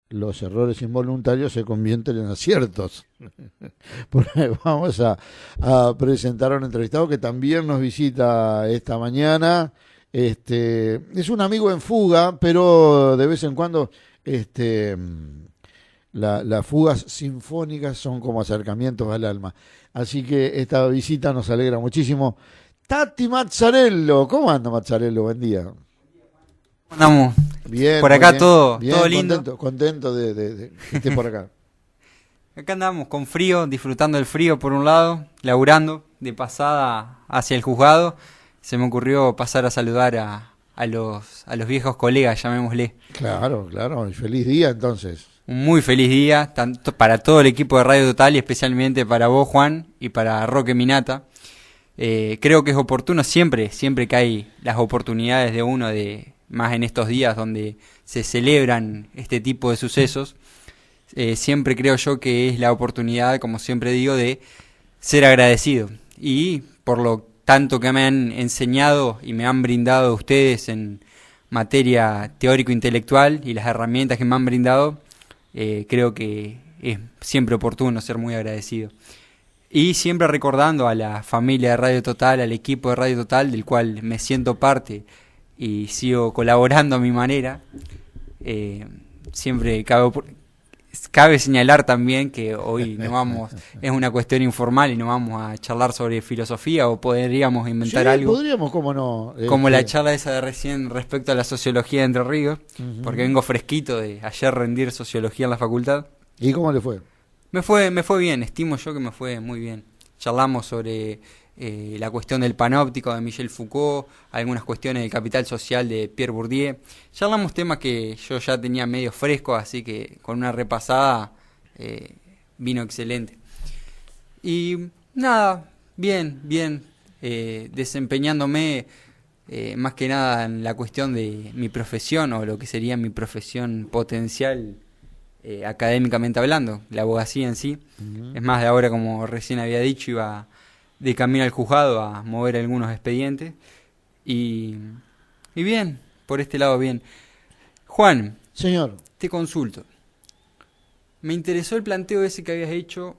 los errores involuntarios se convierten en aciertos. Porque vamos a presentar a un entrevistado que también nos visita esta mañana. Es un amigo en fuga, pero de vez en cuando las fugas sinfónicas son como acercamientos al alma. Así que esta visita nos alegra muchísimo. Tati Mazzarello, ¿cómo anda Mazzarello? Buen día. Andamos Bien, por muy acá bien. todo, Bien, todo lindo. contento de que esté por acá. Acá andamos con frío, disfrutando del frío por un lado, laburando de pasada hacia el juzgado. Se me ocurrió pasar a saludar a los viejos colegas, llamémosle. Claro, claro, y feliz día entonces. Un muy feliz día, tanto para todo el equipo de Radio Total y especialmente para vos, Juan, y para Roque Minata. Creo que es oportuno siempre que hay las oportunidades de uno, de más en estos días donde se celebran este tipo de sucesos. Siempre creo yo que es la oportunidad, como siempre digo, de ser agradecido. Y por lo tanto que me han enseñado y me han brindado ustedes en materia teórico-intelectual y las herramientas que me han brindado, creo que es siempre oportuno ser muy agradecido. Y siempre recordando a la familia de Radio Total, al equipo de Radio Total, del cual me siento parte y sigo colaborando a mi manera. Siempre cabe señalar también que hoy no vamos, es una cuestión informal y no vamos a charlar sobre filosofía, o podríamos inventar Sí, algo podríamos, cómo no. como la charla esa de recién respecto a la sociología de Entre Ríos, porque vengo fresquito de ayer rendir sociología en la facultad. ¿Y cómo le fue? Me fue bien, estimo yo que me fue muy bien. Charlamos sobre la cuestión del panóptico de Michel Foucault, algunas cuestiones del capital social de Pierre Bourdieu. Charlamos temas que yo ya tenía medio frescos, así que con una repasada vino excelente. Y nada, bien, desempeñándome más que nada en la cuestión de mi profesión, o lo que sería mi profesión potencial, académicamente hablando, la abogacía en sí. Es más, de ahora, como recién había dicho, iba de camino al juzgado a mover algunos expedientes. Y bien, por este lado bien. Juan, Señor. te consulto. Me interesó el planteo ese que habías hecho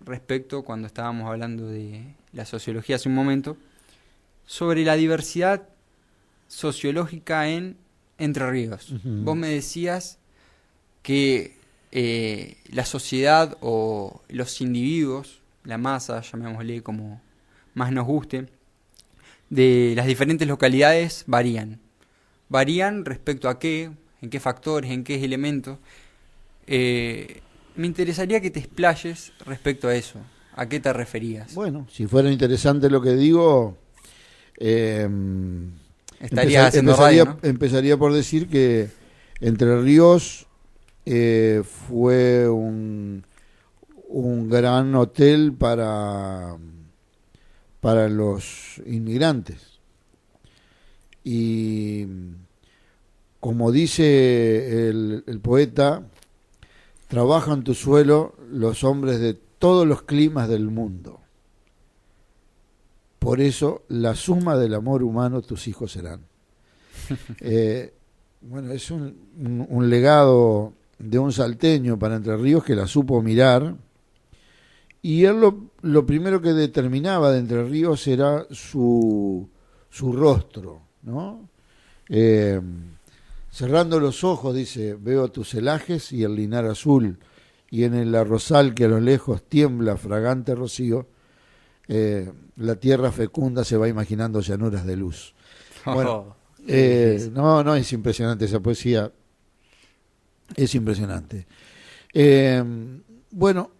respecto, cuando estábamos hablando de la sociología hace un momento, sobre la diversidad sociológica en Entre Ríos. Vos me decías que la sociedad o los individuos, la masa, llamémosle como más nos guste, de las diferentes localidades varían. Varían respecto a qué, en qué factores, en qué elementos. Me interesaría que te explayes respecto a eso. ¿A qué te referías? Bueno, si fuera interesante lo que digo, Estarías haciendo radio, ¿no? empezaría por decir que Entre Ríos fue un gran hotel para los inmigrantes. Y como dice el poeta, trabajan tu suelo los hombres de todos los climas del mundo. Por eso la suma del amor humano tus hijos serán. Bueno, es un legado de un salteño para Entre Ríos que la supo mirar, y él lo primero que determinaba de Entre Ríos era su rostro, ¿no? Cerrando los ojos, dice, veo tus celajes y el linar azul, y en el arrozal que a lo lejos tiembla fragante rocío, la tierra fecunda se va imaginando llanuras de luz. Bueno, no, es impresionante esa poesía, es impresionante. Bueno,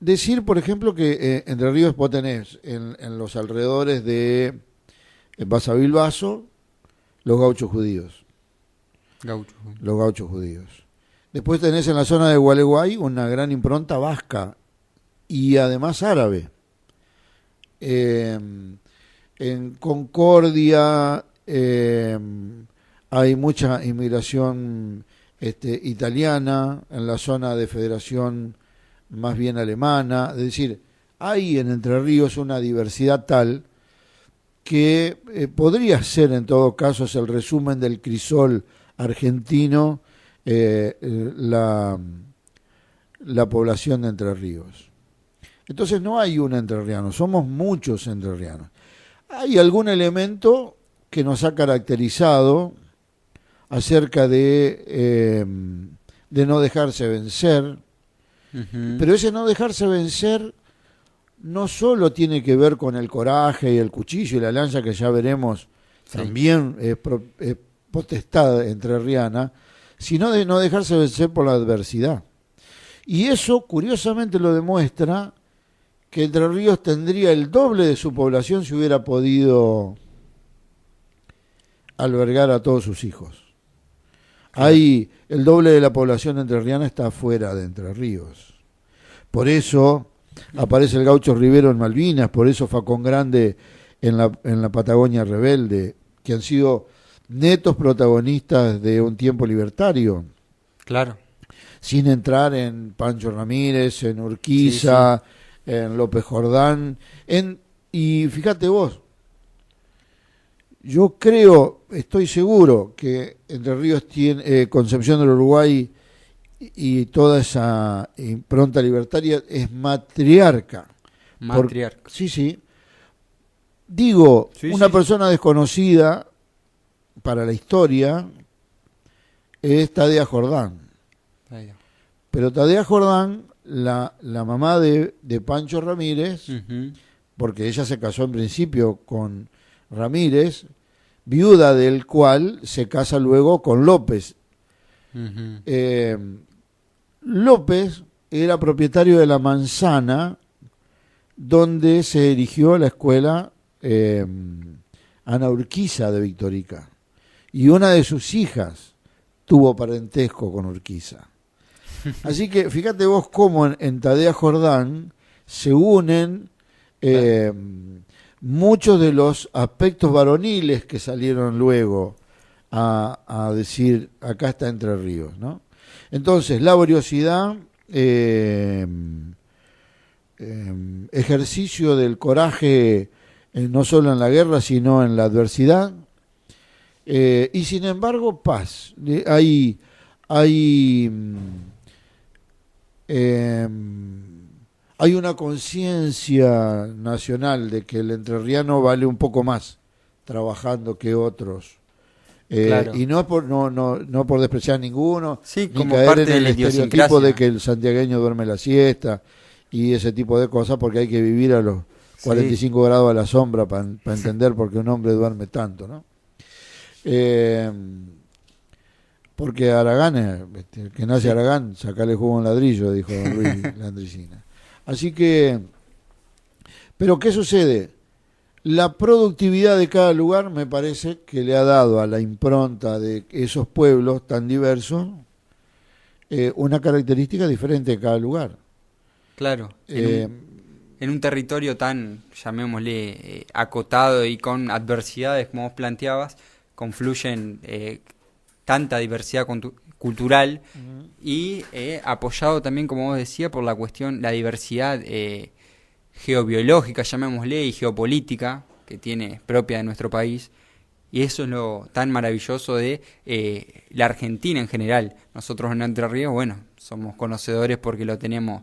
decir, por ejemplo, que Entre Ríos vos tenés en los alrededores de Basavilbaso los gauchos judíos. Los gauchos judíos. Después tenés en la zona de Gualeguay una gran impronta vasca y además árabe. En Concordia hay mucha inmigración italiana, en la zona de Federación más bien alemana. Es decir, hay en Entre Ríos una diversidad tal que podría ser en todo caso el resumen del crisol argentino la población de Entre Ríos. Entonces no hay un entrerriano, somos muchos entrerrianos. Hay algún elemento que nos ha caracterizado acerca de no dejarse vencer, pero ese no dejarse vencer no solo tiene que ver con el coraje y el cuchillo y la lanza, que ya veremos, sí, también es potestad entrerriana, sino de no dejarse vencer por la adversidad. Y eso curiosamente lo demuestra que Entre Ríos tendría el doble de su población si hubiera podido albergar a todos sus hijos. Hay el doble de la población entrerriana está fuera de Entre Ríos. Por eso aparece el Gaucho Rivero en Malvinas, por eso Facón Grande en la Patagonia Rebelde, que han sido netos protagonistas de un tiempo libertario. Claro. Sin entrar en Pancho Ramírez, en Urquiza, sí, sí, en López Jordán, y fíjate vos, yo estoy seguro que Entre Ríos tiene, Concepción del Uruguay y toda esa impronta libertaria es matriarca. Matriarca. Sí, sí. Digo, sí, una sí, persona desconocida para la historia es Tadea Jordán. Pero Tadea Jordán, la mamá de Pancho Ramírez, porque ella se casó en principio con Ramírez, viuda del cual se casa luego con López. López era propietario de la manzana donde se erigió la escuela Ana Urquiza de Victorica, y una de sus hijas tuvo parentesco con Urquiza. Así que fíjate vos cómo en Tadea Jordán se unen muchos de los aspectos varoniles que salieron luego a decir, acá está Entre Ríos, ¿no? Entonces, laboriosidad, ejercicio del coraje, no solo en la guerra, sino en la adversidad, y sin embargo, paz. Hay una conciencia nacional de que el entrerriano vale un poco más trabajando que otros. Claro. Y no es no por despreciar a ninguno, sí, ni como caer parte en de el la estereotipo de que el santiagueño duerme la siesta y ese tipo de cosas, porque hay que vivir a los 45 sí, grados a la sombra para entender por qué un hombre duerme tanto, ¿no? Porque Aragán, el que nace Aragán, sacale jugo a un ladrillo, dijo don Luis Landricina. Así que, pero ¿qué sucede? La productividad de cada lugar me parece que le ha dado a la impronta de esos pueblos tan diversos una característica diferente de cada lugar. Claro, en un territorio tan, llamémosle, acotado y con adversidades, como vos planteabas, confluyen tanta diversidad cultural y apoyado también, como vos decías, por la diversidad geobiológica, llamémosle, y geopolítica que tiene propia de nuestro país. Y eso es lo tan maravilloso de la Argentina en general. Nosotros en Entre Ríos, bueno, somos conocedores porque lo tenemos,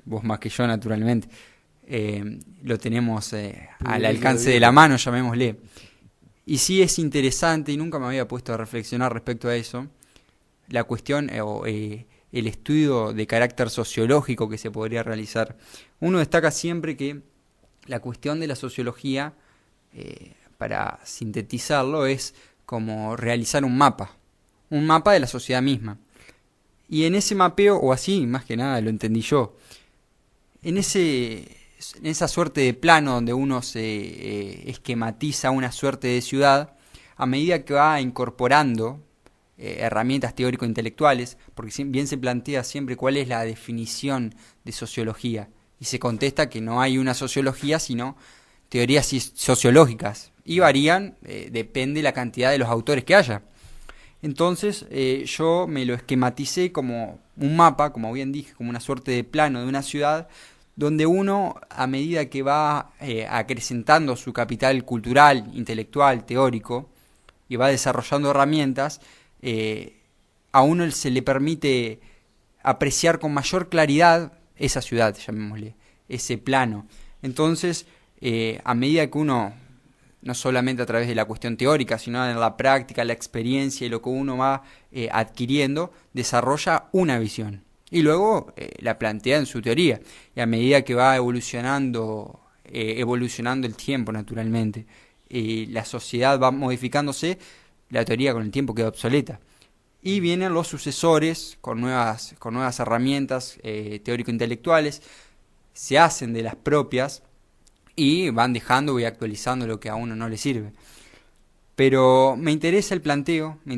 vos más que yo naturalmente, lo tenemos al alcance de la mano, llamémosle. Y sí es interesante, y nunca me había puesto a reflexionar respecto a eso, la cuestión el estudio de carácter sociológico que se podría realizar. Uno destaca siempre que la cuestión de la sociología, para sintetizarlo, es como realizar un mapa de la sociedad misma. Y en ese mapeo, o así, más que nada lo entendí yo, en esa suerte de plano donde uno se esquematiza una suerte de ciudad, a medida que va incorporando herramientas teórico-intelectuales, porque bien se plantea siempre cuál es la definición de sociología, y se contesta que no hay una sociología, sino teorías sociológicas, y varían, depende la cantidad de los autores que haya. Entonces yo me lo esquematicé como un mapa, como bien dije, como una suerte de plano de una ciudad, donde uno, a medida que va acrecentando su capital cultural, intelectual, teórico, y va desarrollando herramientas, a uno se le permite apreciar con mayor claridad esa ciudad, llamémosle, ese plano. Entonces, a medida que uno, no solamente a través de la cuestión teórica, sino en la práctica, la experiencia y lo que uno va adquiriendo, desarrolla una visión. Y luego la plantea en su teoría. Y a medida que va evolucionando el tiempo, naturalmente, la sociedad va modificándose, la teoría con el tiempo queda obsoleta. Y vienen los sucesores con nuevas herramientas teórico-intelectuales, se hacen de las propias y van dejando y actualizando lo que a uno no le sirve. Pero me interesa el planteo y me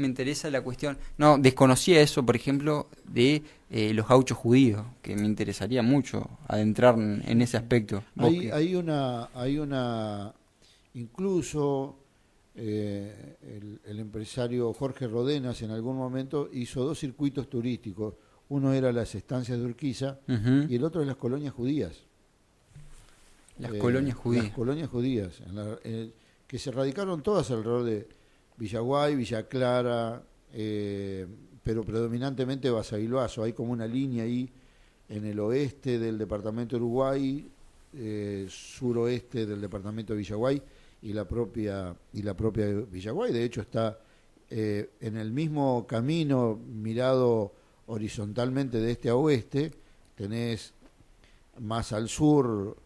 interesa la cuestión. No, desconocía eso, por ejemplo, de los gauchos judíos, que me interesaría mucho adentrar en ese aspecto. Hay una, incluso el empresario Jorge Rodenas en algún momento hizo 2 circuitos turísticos. Uno era las estancias de Urquiza y el otro de las colonias judías. Las colonias judías. Las colonias judías, que se radicaron todas alrededor de Villaguay, Villa Clara, pero predominantemente Basavilbaso. Hay como una línea ahí en el oeste del departamento de Uruguay, suroeste del departamento de Villaguay y la propia Villaguay. De hecho está en el mismo camino mirado horizontalmente de este a oeste. Tenés más al sur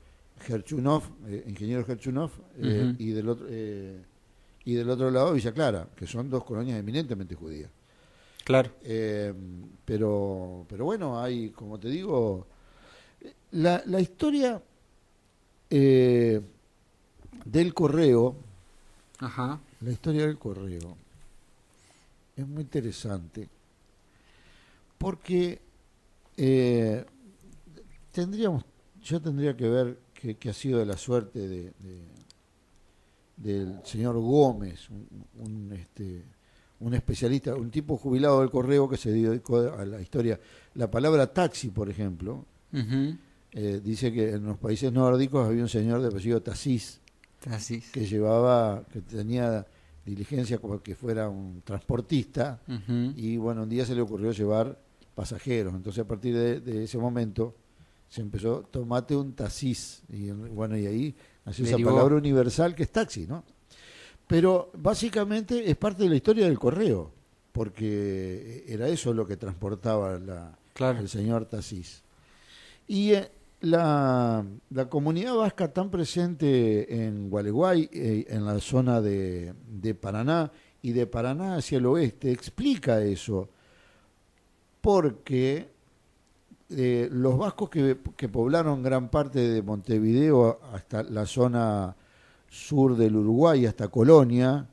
Gerchunov, ingeniero Gerchunov, y del otro lado Villa Clara, que son 2 colonias eminentemente judías. Claro. Pero bueno, hay, como te digo, la historia del correo. Ajá. La historia del correo es muy interesante porque yo tendría que ver qué ha sido de la suerte del señor Gómez, un especialista, un tipo jubilado del correo que se dedicó a la historia. La palabra taxi, por ejemplo, dice que en los países nórdicos había un señor de apellido Tasís que tenía diligencia como que fuera un transportista, y bueno, un día se le ocurrió llevar pasajeros. Entonces a partir de ese momento se empezó, tomate un taxis, y bueno, y ahí nació esa palabra universal que es taxi, ¿no? Pero básicamente es parte de la historia del correo, porque era eso lo que transportaba el señor taxis. Y la comunidad vasca tan presente en Gualeguay, en la zona de Paraná, y de Paraná hacia el oeste, explica eso, porque los vascos que poblaron gran parte de Montevideo hasta la zona sur del Uruguay, hasta Colonia,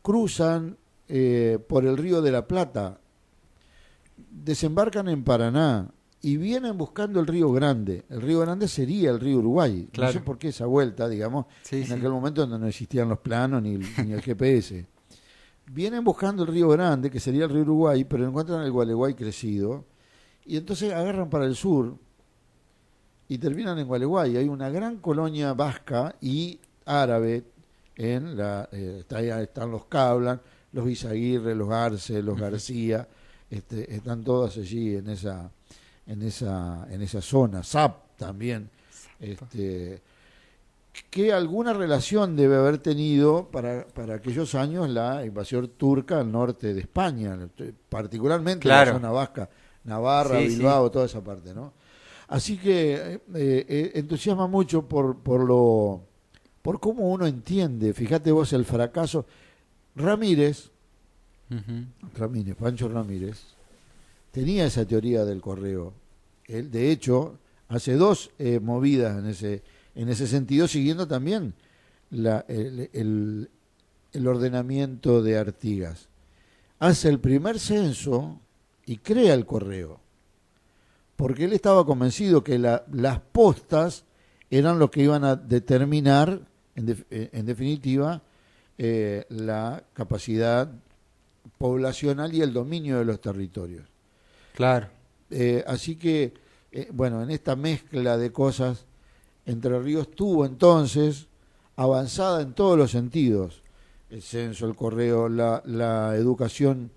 cruzan por el río de la Plata, desembarcan en Paraná y vienen buscando el Río Grande. El Río Grande sería el río Uruguay. Claro. No sé por qué esa vuelta, digamos, en aquel momento donde no existían los planos ni el GPS. Vienen buscando el Río Grande, que sería el río Uruguay, pero encuentran el Gualeguay crecido, y entonces agarran para el sur y terminan en Gualeguay. Hay una gran colonia vasca y árabe están los Cablan, los Izaguirre, los Arce, los García, están todas allí en esa zona. Zap también, que alguna relación debe haber tenido para aquellos años la invasión turca al norte de España, particularmente la zona vasca, Navarra, Bilbao, toda esa parte, ¿no? Así que entusiasma mucho por cómo uno entiende. Fíjate vos el fracaso. Pancho Ramírez, tenía esa teoría del correo. Él, de hecho, hace 2 movidas en ese sentido, siguiendo también el ordenamiento de Artigas. Hace el primer censo y crea el correo, porque él estaba convencido que las postas eran lo que iban a determinar, en definitiva, la capacidad poblacional y el dominio de los territorios. Claro. Así que, bueno, en esta mezcla de cosas, Entre Ríos tuvo entonces avanzada en todos los sentidos: el censo, el correo, la educación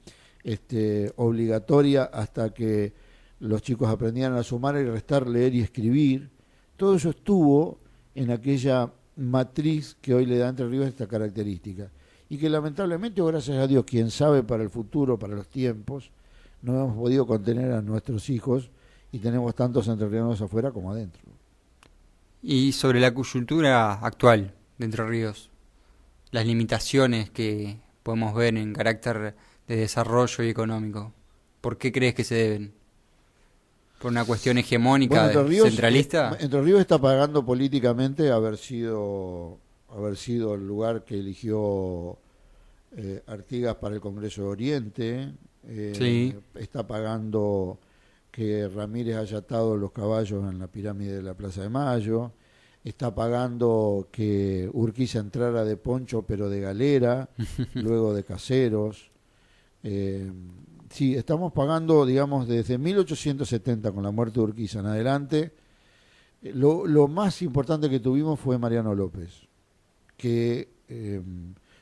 obligatoria hasta que los chicos aprendieran a sumar y restar, leer y escribir. Todo eso estuvo en aquella matriz que hoy le da a Entre Ríos esta característica. Y que lamentablemente, o gracias a Dios, quién sabe para el futuro, para los tiempos, no hemos podido contener a nuestros hijos y tenemos tantos entrerrianos afuera como adentro. Y sobre la coyuntura actual de Entre Ríos, las limitaciones que podemos ver en carácter de desarrollo y económico, ¿por qué crees que se deben? ¿Por una cuestión hegemónica, centralista? Entre Ríos está pagando políticamente haber sido el lugar que eligió Artigas para el Congreso de Oriente. Sí. Está pagando que Ramírez haya atado los caballos en la pirámide de la Plaza de Mayo. Está pagando que Urquiza entrara de poncho pero de galera, luego de caseros. Sí, estamos pagando, digamos, desde 1870, con la muerte de Urquiza en adelante. Lo más importante que tuvimos fue Mariano López, que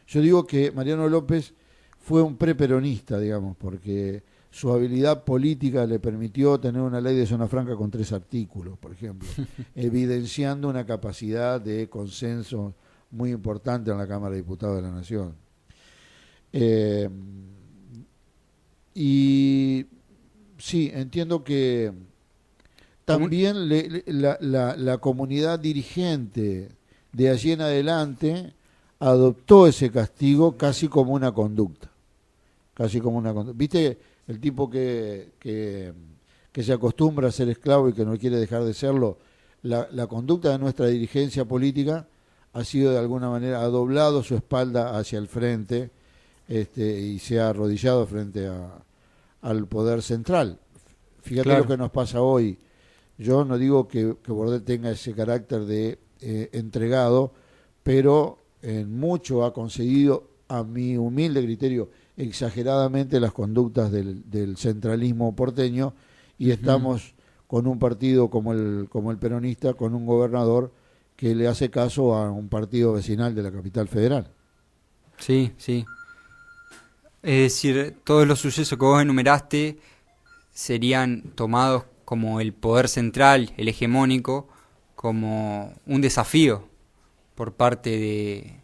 yo digo que Mariano López fue un preperonista, digamos, porque su habilidad política le permitió tener una ley de zona franca con 3 artículos, por ejemplo, evidenciando una capacidad de consenso muy importante en la Cámara de Diputados de la Nación. Y sí, entiendo que también la comunidad dirigente de allí en adelante adoptó ese castigo casi como una conducta. ¿Viste el tipo que se acostumbra a ser esclavo y que no quiere dejar de serlo? La conducta de nuestra dirigencia política ha sido de alguna manera, ha doblado su espalda hacia el frente y se ha arrodillado frente al poder central. Fíjate lo que nos pasa hoy. Yo no digo que Bordet tenga ese carácter de entregado, pero en mucho ha conseguido, a mi humilde criterio, exageradamente las conductas del centralismo porteño, y estamos con un partido como el peronista, con un gobernador que le hace caso a un partido vecinal de la capital federal. Sí, sí. Es decir, todos los sucesos que vos enumeraste serían tomados como el poder central, el hegemónico, como un desafío por parte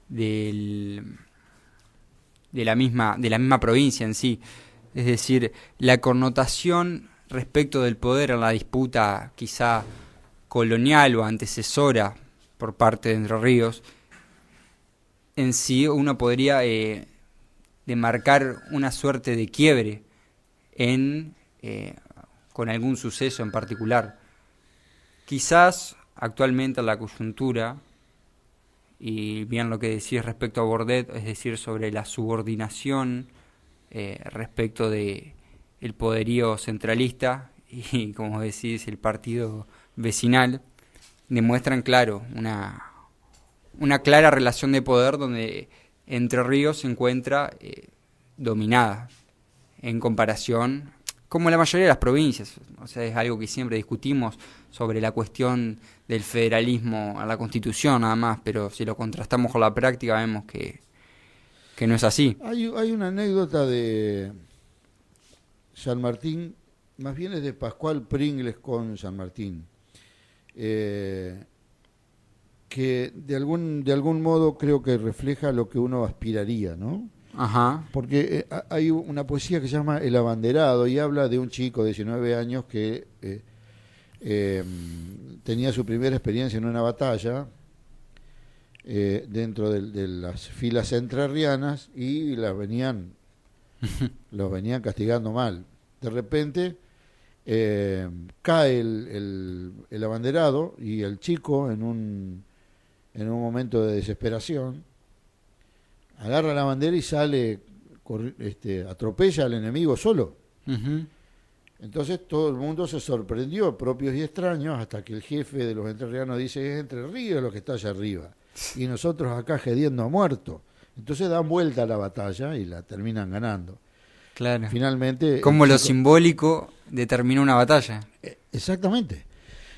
de la misma provincia en sí. Es decir, la connotación respecto del poder en la disputa quizá colonial o antecesora por parte de Entre Ríos, en sí uno podría demarcar una suerte de quiebre con algún suceso en particular. Quizás actualmente la coyuntura, y bien lo que decís respecto a Bordet, es decir, sobre la subordinación respecto de el poderío centralista y, como decís, el partido vecinal, demuestran, claro, una clara relación de poder donde Entre Ríos se encuentra dominada en comparación, como la mayoría de las provincias. O sea, es algo que siempre discutimos sobre la cuestión del federalismo a la Constitución nada más, pero si lo contrastamos con la práctica vemos que no es así. Hay una anécdota de San Martín, más bien es de Pascual Pringles con San Martín, que de algún modo creo que refleja lo que uno aspiraría, ¿no? Ajá. Porque hay una poesía que se llama El Abanderado y habla de un chico de 19 años que tenía su primera experiencia en una batalla dentro de las filas entrerrianas y los venían castigando mal. De repente cae el abanderado y el chico en un momento de desesperación agarra la bandera y sale, atropella al enemigo solo. Uh-huh. Entonces todo el mundo se sorprendió, propios y extraños, hasta que el jefe de los entrerrianos dice: es Entre Ríos lo que está allá arriba, y nosotros acá gediendo a muerto. Entonces dan vuelta a la batalla y la terminan ganando. Claro. Finalmente. Como lo simbólico determina una batalla. Exactamente.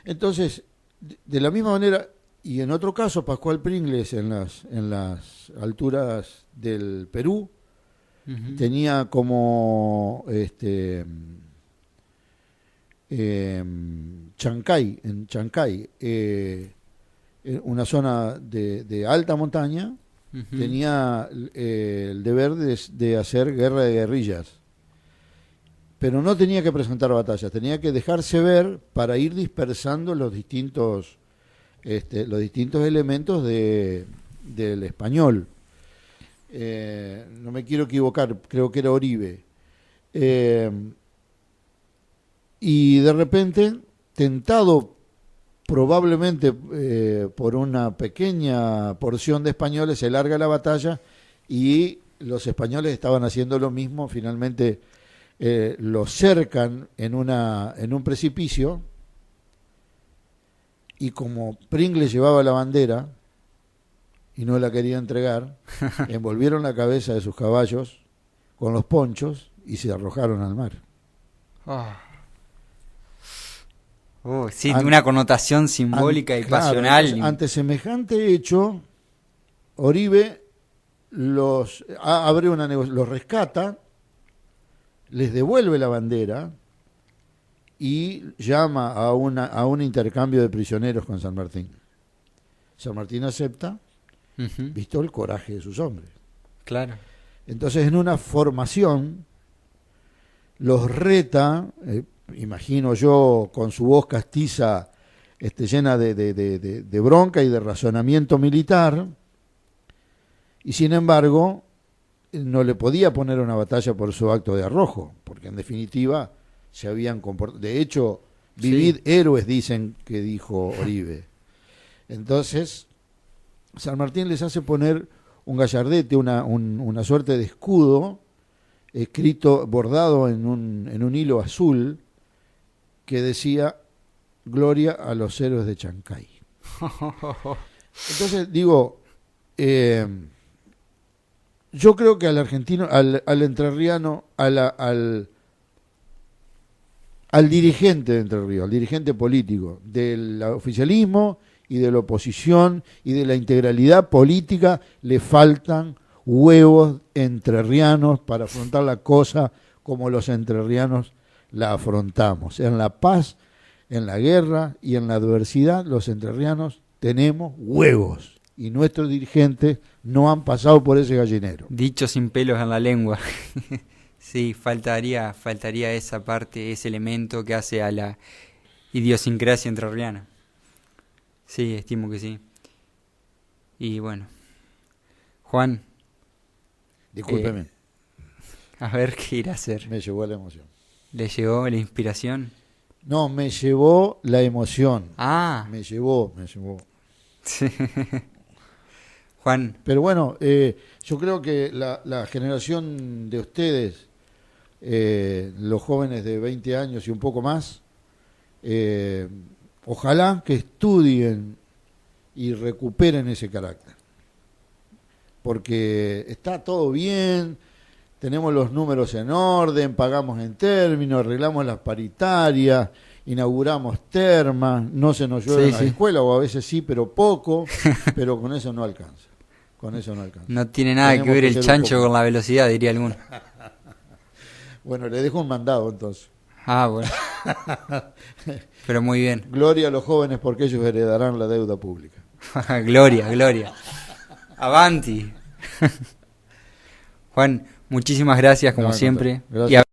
Entonces, de la misma manera, y en otro caso, Pascual Pringles en las alturas del Perú, tenía como Chancay, en Chancay, una zona de alta montaña, tenía el deber de hacer guerra de guerrillas. Pero no tenía que presentar batallas, tenía que dejarse ver para ir dispersando los distintos elementos del español. No me quiero equivocar, creo que era Oribe. Y de repente, tentado probablemente por una pequeña porción de españoles, se larga la batalla y los españoles estaban haciendo lo mismo. Finalmente lo cercan en un precipicio, y como Pringles llevaba la bandera y no la quería entregar, envolvieron la cabeza de sus caballos con los ponchos y se arrojaron al mar. Sí, una connotación simbólica y claro, pasional. Entonces, ante semejante hecho, Oribe los rescata, les devuelve la bandera y llama a un intercambio de prisioneros con San Martín. San Martín acepta, visto el coraje de sus hombres. Claro. Entonces, en una formación, los reta, imagino yo, con su voz castiza llena de bronca y de razonamiento militar, y sin embargo no le podía poner una batalla por su acto de arrojo, porque en definitiva se habían comportado. De hecho, vivid héroes, dicen que dijo Oribe. Entonces, San Martín les hace poner un gallardete, una suerte de escudo, escrito, bordado en un hilo azul, que decía: gloria a los héroes de Chancay. Entonces, digo, yo creo que al argentino, al entrerriano, al dirigente de Entre Ríos, al dirigente político del oficialismo y de la oposición y de la integralidad política, le faltan huevos entrerrianos para afrontar la cosa como los entrerrianos la afrontamos. En la paz, en la guerra y en la adversidad, los entrerrianos tenemos huevos. Y nuestros dirigentes no han pasado por ese gallinero. Dicho sin pelos en la lengua. Sí, faltaría esa parte, ese elemento que hace a la idiosincrasia entrerriana. Sí, estimo que sí. Y bueno, Juan. Discúlpeme. A ver qué irá a hacer. Me llevó la emoción. ¿Le llegó la inspiración? No, me llevó la emoción. Ah. Me llevó. Sí. Juan. Pero bueno, yo creo que la generación de ustedes, los jóvenes de 20 años y un poco más, ojalá que estudien y recuperen ese carácter. Porque está todo bien, tenemos los números en orden, pagamos en términos, arreglamos las paritarias, inauguramos termas, no se nos llueve en la escuela, o a veces sí, pero poco, pero con eso no alcanza. No tiene nada que ver el chancho con la velocidad, diría alguno. Bueno, le dejo un mandado entonces. Ah, bueno. Pero muy bien. Gloria a los jóvenes porque ellos heredarán la deuda pública. Gloria. Avanti. Juan, muchísimas gracias como siempre. Gracias.